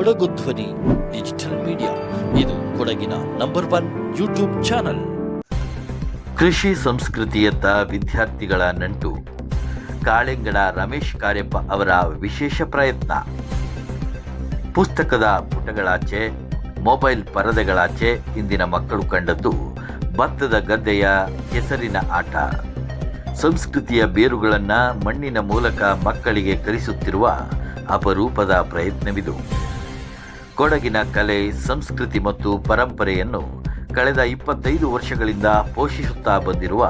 ಕೊಡಗು ಧ್ವನಿ digital media, ಇದು ಕೊಡಗಿನ ನಂಬರ್ 1 ಯೂಟ್ಯೂಬ್ ಚಾನಲ್. ಕೃಷಿ ಸಂಸ್ಕೃತಿಯತ್ತ ವಿದ್ಯಾರ್ಥಿಗಳ ನಂಟು. ಕಾಳೆಂಗಡ ರಮೇಶ್ ಕಾರ್ಯಪ್ಪ ಅವರ ವಿಶೇಷ ಪ್ರಯತ್ನ. ಪುಸ್ತಕದ ಪುಟಗಳಾಚೆ, ಮೊಬೈಲ್ ಪರದೆಗಳಾಚೆ ಇಂದಿನ ಮಕ್ಕಳು ಕಂಡದ್ದು ಭತ್ತದ ಗದ್ದೆಯ ಕೆಸರಿನ ಆಟ. ಸಂಸ್ಕೃತಿಯ ಬೇರುಗಳನ್ನು ಮಣ್ಣಿನ ಮೂಲಕ ಮಕ್ಕಳಿಗೆ ಕಲಿಸುತ್ತಿರುವ ಅಪರೂಪದ ಪ್ರಯತ್ನವಿದು. ಕೊಡಗಿನ ಕಲೆ, ಸಂಸ್ಕೃತಿ ಮತ್ತು ಪರಂಪರೆಯನ್ನು ಕಳೆದ 25 ವರ್ಷಗಳಿಂದ ಪೋಷಿಸುತ್ತಾ ಬಂದಿರುವ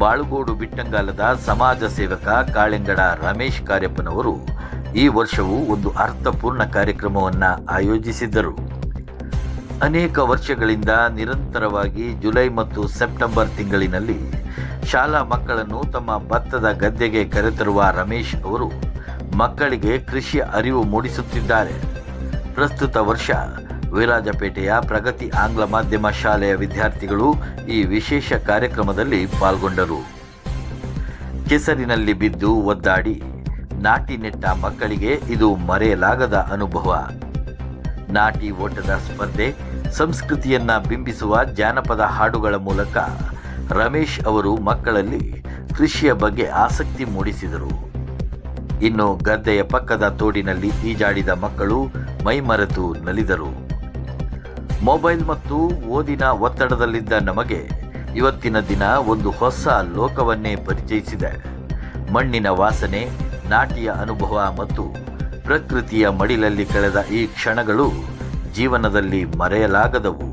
ಬಾಳುಗೋಡು ಬಿಟ್ಟಂಗಾಲದ ಸಮಾಜ ಸೇವಕ ಕಾಳೆಂಗಡ ರಮೇಶ್ ಕಾರ್ಯಪ್ಪನವರು ಈ ವರ್ಷವೂ ಒಂದು ಅರ್ಥಪೂರ್ಣ ಕಾರ್ಯಕ್ರಮವನ್ನು ಆಯೋಜಿಸಿದ್ದರು. ಅನೇಕ ವರ್ಷಗಳಿಂದ ನಿರಂತರವಾಗಿ ಜುಲೈ ಮತ್ತು ಸೆಪ್ಟೆಂಬರ್ ತಿಂಗಳಿನಲ್ಲಿ ಶಾಲಾ ಮಕ್ಕಳನ್ನು ತಮ್ಮ ಭತ್ತದ ಗದ್ದೆಗೆ ಕರೆತರುವ ರಮೇಶ್ ಅವರು ಮಕ್ಕಳಿಗೆ ಕೃಷಿಯ ಅರಿವು ಮೂಡಿಸುತ್ತಿದ್ದಾರೆ. ಪ್ರಸ್ತುತ ವರ್ಷ ವಿರಾಜಪೇಟೆಯ ಪ್ರಗತಿ ಆಂಗ್ಲ ಮಾಧ್ಯಮ ಶಾಲೆಯ ವಿದ್ಯಾರ್ಥಿಗಳು ಈ ವಿಶೇಷ ಕಾರ್ಯಕ್ರಮದಲ್ಲಿ ಪಾಲ್ಗೊಂಡರು. ಕೆಸರಿನಲ್ಲಿ ಬಿದ್ದು ಒದ್ದಾಡಿ ನಾಟಿ ನೆಟ್ಟ ಮಕ್ಕಳಿಗೆ ಇದು ಮರೆಯಲಾಗದ ಅನುಭವ. ನಾಟಿ ಓಟದ ಸ್ಪರ್ಧೆ, ಸಂಸ್ಕೃತಿಯನ್ನ ಬಿಂಬಿಸುವ ಜಾನಪದ ಹಾಡುಗಳ ಮೂಲಕ ರಮೇಶ್ ಅವರು ಮಕ್ಕಳಲ್ಲಿ ಕೃಷಿಯ ಬಗ್ಗೆ ಆಸಕ್ತಿ ಮೂಡಿಸಿದರು. ಇನ್ನು ಗದ್ದೆಯ ಪಕ್ಕದ ತೋಡಿನಲ್ಲಿ ಈಜಾಡಿದ ಮಕ್ಕಳು ಮೈಮರೆತು ನಲಿದರು. ಮೊಬೈಲ್ ಮತ್ತು ಓದಿನ ಒತ್ತಡದಲ್ಲಿದ್ದ ನಮಗೆ ಇವತ್ತಿನ ದಿನ ಒಂದು ಹೊಸ ಲೋಕವನ್ನೇ ಪರಿಚಯಿಸಿದೆ. ಮಣ್ಣಿನ ವಾಸನೆ, ನಾಟಿಯ ಅನುಭವ ಮತ್ತು ಪ್ರಕೃತಿಯ ಮಡಿಲಲ್ಲಿ ಕಳೆದ ಈ ಕ್ಷಣಗಳು ಜೀವನದಲ್ಲಿ ಮರೆಯಲಾಗದವು.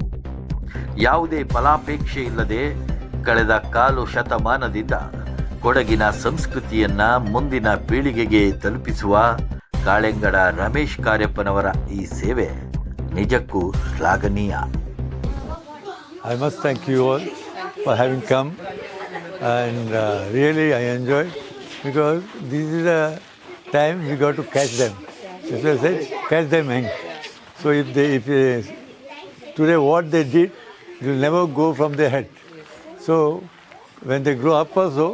ಯಾವುದೇ ಫಲಾಪೇಕ್ಷೆ ಇಲ್ಲದೆ ಕಳೆದ ಕಾಲು ಶತಮಾನದಿಂದ ಕೊಡಗಿನ ಸಂಸ್ಕೃತಿಯನ್ನ ಮುಂದಿನ ಪೀಳಿಗೆಗೆ ತಲುಪಿಸುವ ಕಾಳೆಂಗಡ ರಮೇಶ್ ಕಾರ್ಯಪ್ಪನವರ ಈ ಸೇವೆ ನಿಜಕ್ಕೂ ಶ್ಲಾಘನೀಯ. I must thank you all for having come, and really I enjoyed, because this is the time we got to catch them. As I said, catch them hang. So if today what they did, it will never go from their head. So when they grow up also,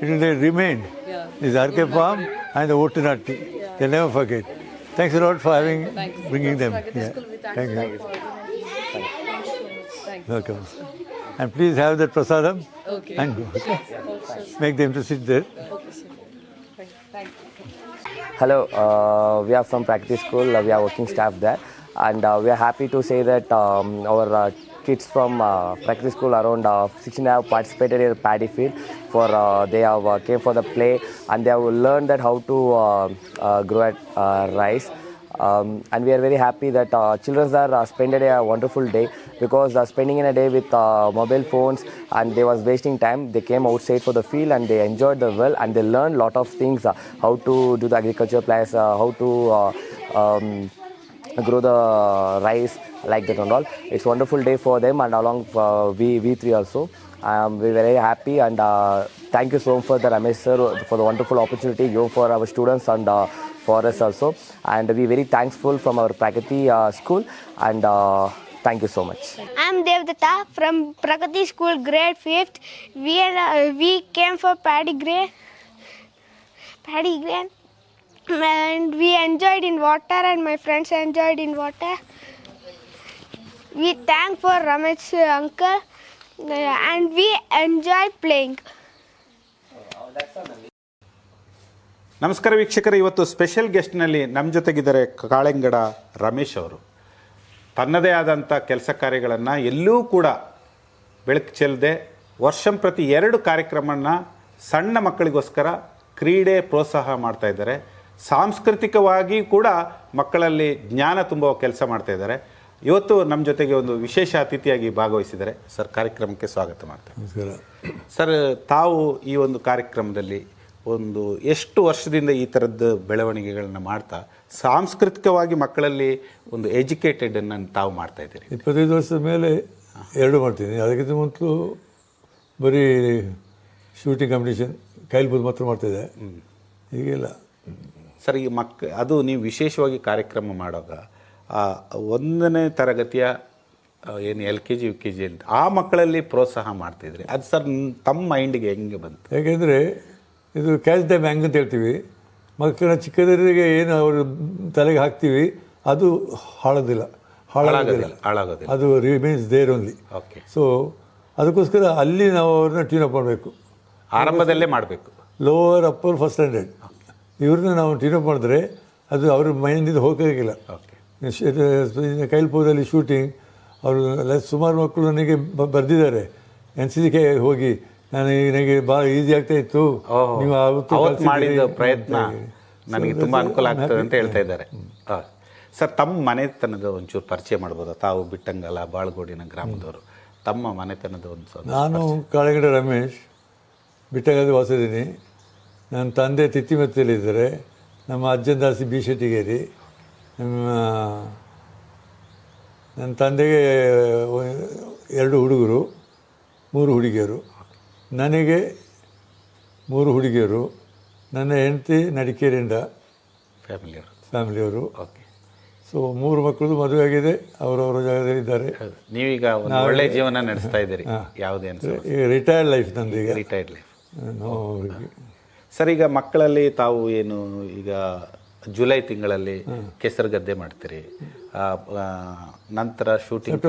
it will remain. This Arke farm and the Otunatti. They never forget. Thanks a lot for bringing them. Yeah. Thank you. Welcome. And please have that prasadam. Okay. And go. Okay. Make them to sit there. Hello, we are from practice school. We are working staff there, and we are happy to say that our kids from practice school around 16 have participated in a paddy field. They have came for the play, and they have learned that how to grow rice. And we are very happy that children are spending a wonderful day, because spending in a day with mobile phones and they was wasting time. They came outside for the field and they enjoyed the well, and they learned lot of things, how to do the agriculture plants, how to grow the rice, like that and all. It's a wonderful day for them, and along we three also. We're very happy, and thank you so much for the Ramesh sir for the wonderful opportunity given for our students and for us also. And we're very thankful from our Pragati school, and thank you so much. I'm Devdata from Pragati school, grade 5th. We came for paddy grain, and we enjoyed in water, and my friends enjoyed in water. We thank for Ramesh uncle, and we enjoy playing. ನಮಸ್ಕಾರ ವೀಕ್ಷಕರೇ, ಇವತ್ತು special ಗೆಸ್ಟ್ನಲ್ಲಿ ನಮ್ಮ ಜೊತೆಗಿದ್ದಾರೆ ಕಾಳೆಂಗಡ ರಮೇಶ್ ಅವರು. ತನ್ನದೇ ಆದಂಥ ಕೆಲಸ ಕಾರ್ಯಗಳನ್ನು ಎಲ್ಲೂ ಕೂಡ ಬೆಳಕು ಚೆಲ್ಲದೆ ವರ್ಷಂಪ್ರತಿ 2 ಕಾರ್ಯಕ್ರಮವನ್ನು ಸಣ್ಣ ಮಕ್ಕಳಿಗೋಸ್ಕರ ಕ್ರೀಡೆ ಪ್ರೋತ್ಸಾಹ ಮಾಡ್ತಾ ಇದ್ದಾರೆ. ಸಾಂಸ್ಕೃತಿಕವಾಗಿ ಕೂಡ ಮಕ್ಕಳಲ್ಲಿ ಜ್ಞಾನ ತುಂಬುವ ಕೆಲಸ ಮಾಡ್ತಾ ಇದ್ದಾರೆ. ಇವತ್ತು ನಮ್ಮ ಜೊತೆಗೆ ಒಂದು ವಿಶೇಷ ಅತಿಥಿಯಾಗಿ ಭಾಗವಹಿಸಿದ್ದಾರೆ. ಸರ್, ಕಾರ್ಯಕ್ರಮಕ್ಕೆ ಸ್ವಾಗತ ಮಾಡ್ತೇನೆ. ನಮಸ್ಕಾರ ಸರ್, ತಾವು ಈ ಒಂದು ಕಾರ್ಯಕ್ರಮದಲ್ಲಿ ಒಂದು ಎಷ್ಟು ವರ್ಷದಿಂದ ಈ ಥರದ್ದು ಬೆಳವಣಿಗೆಗಳನ್ನ ಮಾಡ್ತಾ ಸಾಂಸ್ಕೃತಿಕವಾಗಿ ಮಕ್ಕಳಲ್ಲಿ ಒಂದು ಎಜುಕೇಟೆಡನ್ನು ತಾವು ಮಾಡ್ತಾ ಇದ್ದೀರಿ? 25 ವರ್ಷದ ಮೇಲೆ 2 ಮಾಡ್ತೀನಿ. ಅದಕ್ಕಿಂತ ಮೊದಲು ಬರೀ ಶೂಟಿಂಗ್ ಕಾಂಪಿಟೇಷನ್ ಕೈಲ್ಬೋದು ಮಾತ್ರ ಮಾಡ್ತಾಯಿದ್ದೆ, ಈಗೆಲ್ಲ. ಸರ್, ಈ ಅದು ನೀವು ವಿಶೇಷವಾಗಿ ಕಾರ್ಯಕ್ರಮ ಮಾಡುವಾಗ 1ನೇ ತರಗತಿಯ ಏನು LKG UKG ಅಂತ ಆ ಮಕ್ಕಳಲ್ಲಿ ಪ್ರೋತ್ಸಾಹ ಮಾಡ್ತಿದ್ರಿ. ಅದು ಸರ್ ತಮ್ಮ ಮೈಂಡಿಗೆ ಹೆಂಗೆ ಬಂತು? ಯಾಕೆಂದರೆ ಇದು ಕ್ಯಾಚ್ ದ ಬ್ಯಾಂಕ್ ಅಂತ ಹೇಳ್ತೀವಿ. ಮಕ್ಕಳ ಚಿಕ್ಕದರಿಗೆ ಏನು ಅವರು ತಲೆಗೆ ಹಾಕ್ತೀವಿ ಅದು ಹಾಳೋದಿಲ್ಲ. ಹಾಳಾಗೋದಿಲ್ಲ. ಅದು remains there only. Okay. So ಅದಕ್ಕೋಸ್ಕರ ಅಲ್ಲಿ ನಾವು ಅವ್ರನ್ನ ಟ್ಯೂನ್ ಅಪ್ ಮಾಡಬೇಕು. ಆರಂಭದಲ್ಲೇ ಮಾಡಬೇಕು. ಲೋವರ್ ಅಪ್ಪರ್ ಫಸ್ಟ್ ಸ್ಟ್ಯಾಂಡರ್ಡ್ ಇವ್ರನ್ನ ನಾವು ಟ್ಯೂನ್ ಅಪ್ ಮಾಡಿದ್ರೆ ಅದು ಅವ್ರ ಮೈಂದಿಂದ ಹೋಗೋಕ್ಕಾಗಿಲ್ಲ. ಓಕೆ. ಕೈಲ್ಪುರದಲ್ಲಿ ಶೂಟಿಂಗ್ ಅವರು ಸುಮಾರು ಮಕ್ಕಳು ನನಗೆ ಬರೆದಿದ್ದಾರೆ, NCC ಹೋಗಿ ನನಗೆ ಭಾಳ ಈಸಿ ಆಗ್ತಾ ಇತ್ತು, ನೀವು ಅವತ್ತು ಮಾಡಿದ ಪ್ರಯತ್ನ ನನಗೆ ತುಂಬ ಅನುಕೂಲ ಆಗ್ತದೆ ಅಂತ ಹೇಳ್ತಾ ಇದ್ದಾರೆ. ಸರ್, ತಮ್ಮ ಮನೆತನದ ಒಂಚೂರು ಪರಿಚಯ ಮಾಡ್ಬೋದಾ? ತಾವು ಬಿಟ್ಟಂಗಲ ಬಾಳ್ಗೋಡಿನ ಗ್ರಾಮದವರು, ತಮ್ಮ ಮನೆತನದ ಒಂದು. ನಾನು ಕಾಳೆಗಡ ರಮೇಶ್, ಬಿಟ್ಟಂಗಲದಲ್ಲಿ ವಾಸಿದ್ದೀನಿ. ನನ್ನ ತಂದೆ ತಿತ್ತಿಮತ್ತಲ್ಲಿದ್ದಾರೆ, ನಮ್ಮ ಅಜ್ಜನ ದಾಸಿ ಬಿ ಶೆಟ್ಟಿಗೇರಿ. ನನ್ನ ತಂದೆಗೆ 2 ಹುಡುಗರು, 3 ಹುಡುಗಿಯರು. ನನಗೆ 3 ಹುಡುಗಿಯರು. ನನ್ನ ಹೆಂಡತಿ ನಡಿಕೇರಿಯಿಂದ ಫ್ಯಾಮಿಲಿಯವರು. ಓಕೆ. ಸೊ 3 ಮಕ್ಕಳು ಮದುವೆ ಆಗಿದೆ, ಅವರವರ ಜಾಗದಲ್ಲಿ ಇದ್ದಾರೆ. ನೀವೀಗ ಒಂದು ಒಳ್ಳೆ ಜೀವನ ನಡೆಸ್ತಾ ಇದ್ದೀರಿ. ಯಾವುದೇ ಈಗ ರಿಟೈರ್ಡ್ ಲೈಫ್ ನಂದು. ಈಗ ರಿಟೈರ್ಡ್ ಲೈಫ್. ಸರ್, ಈಗ ಮಕ್ಕಳಲ್ಲಿ ತಾವು ಏನು ಈಗ ಜುಲೈ ತಿಂಗಳಲ್ಲಿ ಕೆಸರು ಗದ್ದೆ ಮಾಡ್ತೀರಿ, ನಂತರ ಶೂಟಿಂಗ್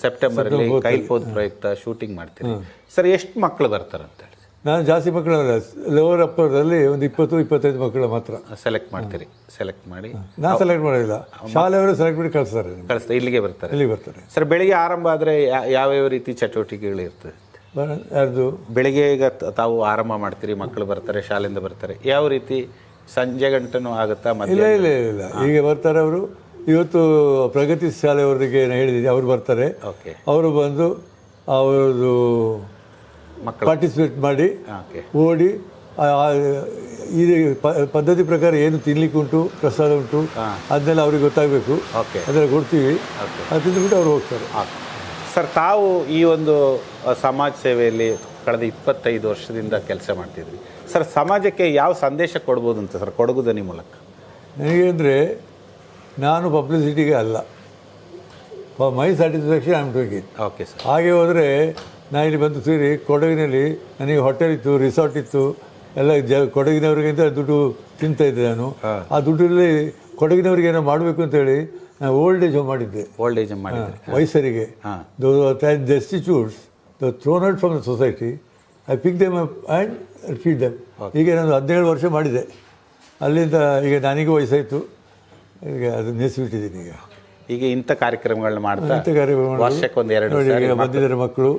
ಸೆಪ್ಟೆಂಬರಲ್ಲಿ ಕೈಲ್ಪೋದ್ ಪ್ರಯುಕ್ತ ಶೂಟಿಂಗ್ ಮಾಡ್ತೀರಿ. ಸರ್, ಎಷ್ಟು ಮಕ್ಕಳು ಬರ್ತಾರಂತ ಹೇಳಿ? ನಾನು ಜಾಸ್ತಿ ಮಕ್ಕಳಲ್ಲ, ಲೋವರ್ ಅಪ್ಪರಲ್ಲಿ ಒಂದು 20-25 ಮಕ್ಕಳು ಮಾತ್ರ ಸೆಲೆಕ್ಟ್ ಮಾಡ್ತೀರಿ. ಸೆಲೆಕ್ಟ್ ಮಾಡಿ ನಾನು ಸೆಲೆಕ್ಟ್ ಮಾಡೋದಿಲ್ಲ, ಶಾಲೆಯವರು ಸೆಲೆಕ್ಟ್ ಮಾಡಿ ಕಳಿಸ್ತಾರೆ. ಇಲ್ಲಿಗೆ ಬರ್ತಾರೆ. ಸರ್, ಬೆಳಿಗ್ಗೆ ಆರಂಭ ಆದರೆ ಯಾವ್ಯಾವ ರೀತಿ ಚಟುವಟಿಕೆಗಳು ಇರ್ತದೆ? ಯಾರ್ದು? ಬೆಳಿಗ್ಗೆ ಈಗ ತಾವು ಆರಂಭ ಮಾಡ್ತೀರಿ, ಮಕ್ಕಳು ಬರ್ತಾರೆ, ಶಾಲೆಯಿಂದ ಬರ್ತಾರೆ, ಯಾವ ರೀತಿ ಸಂಜೆ ಗಂಟನೂ ಆಗುತ್ತಾ? ಇಲ್ಲ. ಈಗ ಬರ್ತಾರೆ ಅವರು. ಇವತ್ತು ಪ್ರಗತಿ ಶಾಲೆಯವರಿಗೆ ಹೇಳಿದ್ದೀನಿ, ಅವ್ರು ಬರ್ತಾರೆ. ಓಕೆ. ಅವರು ಬಂದು ಅವ್ರದ್ದು ಪಾರ್ಟಿಸಿಪೇಟ್ ಮಾಡಿ ಓಡಿ ಈ ಪದ್ಧತಿ ಪ್ರಕಾರ ಏನು ತಿನ್ಲಿಕ್ಕೆ ಉಂಟು, ಪ್ರಸಾದ ಉಂಟು, ಅದನ್ನೆಲ್ಲ ಅವ್ರಿಗೆ ಗೊತ್ತಾಗಬೇಕು. ಅದೆಲ್ಲ ಕೊಡ್ತೀವಿ, ಅದು ತಿಂದುಬಿಟ್ಟು ಅವ್ರು ಹೋಗ್ತಾರೆ. ಸರ್, ತಾವು ಈ ಒಂದು ಸಮಾಜ ಸೇವೆಯಲ್ಲಿ ಕಳೆದ 25 ವರ್ಷದಿಂದ ಕೆಲಸ ಮಾಡ್ತಿದ್ರಿ. ಸರ್, ಸಮಾಜಕ್ಕೆ ಯಾವ ಸಂದೇಶ ಕೊಡ್ಬೋದು ಅಂತ ಸರ್ ಕೊಡಗುದನಿ ಮೂಲಕ? ನನಗೆ ಅಂದರೆ ನಾನು ಪಬ್ಲಿಸಿಟಿಗೆ ಅಲ್ಲ, for my satisfaction I am doing it. Okay sir. ಹಾಗೆ ಹೋದರೆ ನಾನು ಇಲ್ಲಿ ಬಂದು ಸೇರಿ ಕೊಡಗಿನಲ್ಲಿ ನನಗೆ ಹೋಟೆಲ್ ಇತ್ತು, ರಿಸಾರ್ಟ್ ಇತ್ತು, ಎಲ್ಲ ಕೊಡಗಿನವರಿಗಿಂತ ದುಡ್ಡು ತಿಂತಾಯಿದ್ದೆ ನಾನು. ಆ ದುಡ್ಡಲ್ಲಿ ಕೊಡಗಿನವ್ರಿಗೆ ಏನೋ ಮಾಡಬೇಕು ಅಂತೇಳಿ ನಾನು ಓಲ್ಡ್ ಏಜ್ ಮಾಡಿದ್ದೆ. ವಯಸ್ಸರಿಗೆ destitutes thrown out from the society, I pick them up and feed them. ಈಗ ನಾನು 17 ವರ್ಷ ಮಾಡಿದೆ. ಅಲ್ಲಿಂದ ಈಗ ನನಗೂ ವಯಸ್ಸಾಯಿತು, ಈಗ ಅದು ನಿಲ್ಲಿಸ್ಬಿಟ್ಟಿದ್ದೀನಿ. ಈಗ ಇಂಥ ಕಾರ್ಯಕ್ರಮಗಳನ್ನ ಮಾಡ್ತಾ ವರ್ಷಕ್ಕೆ 1-2 ಬಂದಿದ್ದಾರೆ ಮಕ್ಕಳು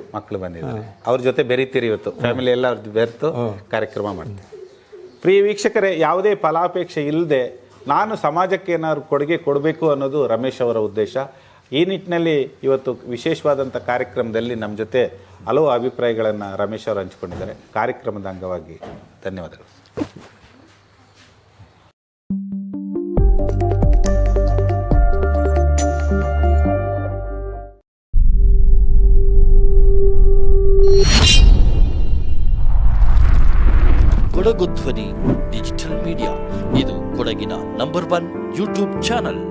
ಬಂದಿದ್ದಾರೆ. ಅವ್ರ ಜೊತೆ ಬೆರೀತೀರಿ. ಇವತ್ತು ಫ್ಯಾಮಿಲಿ ಎಲ್ಲ ಬೆರೆತು ಕಾರ್ಯಕ್ರಮ ಮಾಡ್ತೀವಿ. ಪ್ರಿಯ ವೀಕ್ಷಕರೇ, ಯಾವುದೇ ಫಲಾಪೇಕ್ಷೆ ಇಲ್ಲದೆ ನಾನು ಸಮಾಜಕ್ಕೆ ಏನಾದ್ರು ಕೊಡುಗೆ ಕೊಡಬೇಕು ಅನ್ನೋದು ರಮೇಶ್ ಅವರ ಉದ್ದೇಶ. ಈ ನಿಟ್ಟಿನಲ್ಲಿ ಇವತ್ತು ವಿಶೇಷವಾದಂಥ ಕಾರ್ಯಕ್ರಮದಲ್ಲಿ ನಮ್ಮ ಜೊತೆ ಹಲವು ಅಭಿಪ್ರಾಯಗಳನ್ನು ರಮೇಶ್ ಅವರು ಹಂಚಿಕೊಂಡಿದ್ದಾರೆ. ಕಾರ್ಯಕ್ರಮದ ಅಂಗವಾಗಿ ಧನ್ಯವಾದಗಳು. ಕೊಡಗು ಧ್ವನಿ ಡಿಜಿಟಲ್ ಮೀಡಿಯಾ, ಇದು ಕೊಡಗಿನ ನಂಬರ್ 1 ಯೂಟ್ಯೂಬ್ ಚಾನಲ್.